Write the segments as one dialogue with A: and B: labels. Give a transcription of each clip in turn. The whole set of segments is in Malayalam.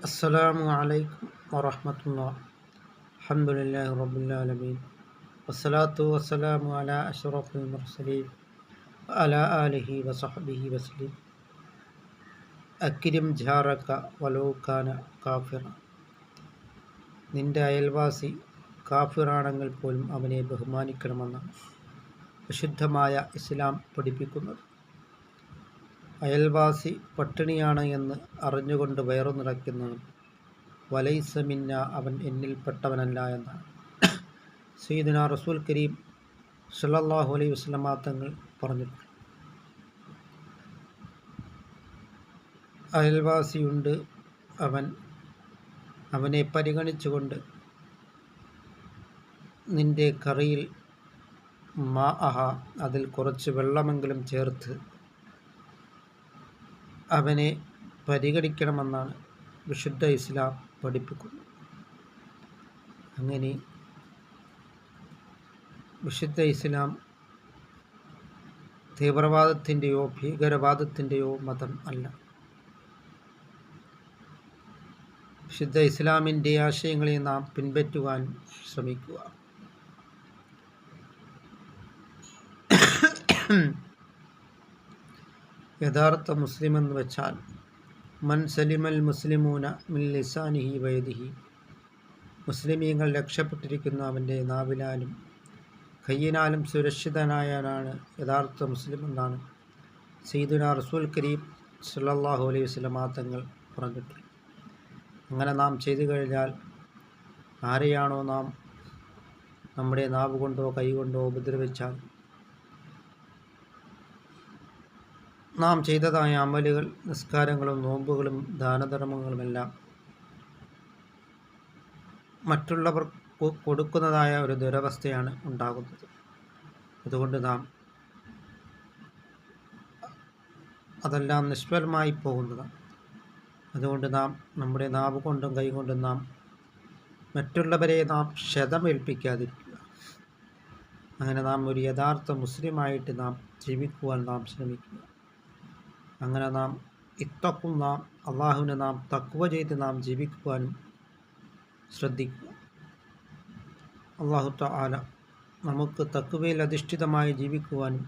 A: അസ്സലാമു അലൈക്കും വറഹ്മത്തുള്ളാഹി. അൽഹംദുലില്ലാഹി റബ്ബിൽ ആലമീൻ. വസ്സലാത്തു വസ്സലാമു അലാ അഷ്റഫിൽ മുർസലീൻ വഅലാ ആലിഹി വസഹ്ബിഹി വസല്ലം. അക്രിം ജാറക വലൗ കാന കാഫിറ. നിന്റെ അയൽവാസി കാഫിറാണെങ്കിൽ പോലും അവനെ ബഹുമാനിക്കണമെന്നാണ് വിശുദ്ധമായ ഇസ്ലാം പഠിപ്പിക്കുന്നത്. അയൽവാസി പട്ടിണിയാണ് എന്ന് അറിഞ്ഞുകൊണ്ട് വയറു നിറയ്ക്കുന്നവൻ വലൈസ മിന്ന, അവൻ എന്നിൽപ്പെട്ടവനല്ല എന്നാണ് സയ്യിദുനാ റസൂൽ കരീം സ്വല്ലല്ലാഹു അലൈഹി വസല്ലം തങ്ങൾ പറഞ്ഞിട്ടുണ്ട്. അയൽവാസിയുണ്ട്, അവനെ പരിഗണിച്ചുകൊണ്ട് നിന്റെ കറിയിൽ അതിൽ കുറച്ച് വെള്ളമെങ്കിലും ചേർത്ത് അവനെ പരിഗണിക്കണമെന്നാണ് വിശുദ്ധ ഇസ്ലാം പഠിപ്പിക്കുന്നത്. അങ്ങനെ വിശുദ്ധ ഇസ്ലാം തീവ്രവാദത്തിൻ്റെയോ ഭീകരവാദത്തിൻ്റെയോ മതം അല്ല. വിശുദ്ധ ഇസ്ലാമിൻ്റെ ആശയങ്ങളെ നാം പിൻപറ്റുവാൻ ശ്രമിക്കുക. യഥാർത്ഥ മുസ്ലിം എന്ന് വെച്ചാൽ മൻ സലിമൽ മുസ്ലിമൂന മിൻ ലിസാനിഹി വയദിഹി, മുസ്ലിമീങ്ങൾ രക്ഷപ്പെട്ടിരിക്കുന്ന അവൻ്റെ നാവിലാലും കയ്യിനാലും സുരക്ഷിതനായവനാണ് യഥാർത്ഥ മുസ്ലിം എന്നാണ് സയ്യിദുനാ റസൂൽ കരീം സ്വല്ലല്ലാഹു അലൈഹി വസല്ലം തങ്ങൾ പറഞ്ഞിട്ടുള്ളത്. അങ്ങനെ നാം ചെയ്തു കഴിഞ്ഞാൽ ആരെയാണോ നാം നമ്മുടെ നാവ് കൊണ്ടോ കൈ കൊണ്ടോ ഉപദ്രവിച്ചാൽ നാം ചെയ്തതായ അമലുകൾ, നിസ്കാരങ്ങളും നോമ്പുകളും ദാനധർമ്മങ്ങളുമെല്ലാം മറ്റുള്ളവർ കൊടുക്കുന്നതായ ഒരു ദുരവസ്ഥയാണ് ഉണ്ടാകുന്നത്. അതുകൊണ്ട് നാം അതെല്ലാം നിഷ്ഫലമായി പോകുന്നതാണ്. അതുകൊണ്ട് നാം നമ്മുടെ നാവ് കൊണ്ടും കൈ കൊണ്ടും നാം മറ്റുള്ളവരെ നാം ക്ഷതമേൽപ്പിക്കാതിരിക്കുക. അങ്ങനെ നാം ഒരു യഥാർത്ഥ മുസ്ലിമായിട്ട് നാം ജീവിക്കുവാൻ നാം ശ്രമിക്കുക. അങ്ങനെ നാം അള്ളാഹുവിനെ നാം തഖ്വ ചെയ്ത് നാം ജീവിക്കുവാനും ശ്രദ്ധിക്കുക. അല്ലാഹു തആല നമുക്ക് തഖ്വയിൽ അധിഷ്ഠിതമായി ജീവിക്കുവാനും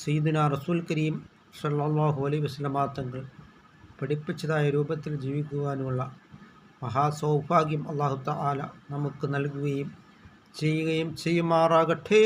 A: സയ്യിദുനാ റസൂൽ കരീം സ്വല്ലല്ലാഹു അലൈഹി വസല്ലം തങ്ങൾ പഠിപ്പിച്ചതായ രൂപത്തിൽ ജീവിക്കുവാനുമുള്ള മഹാസൗഭാഗ്യം അല്ലാഹു തആല നമുക്ക് നൽകുകയും ചെയ്യുമാറാകട്ടെ.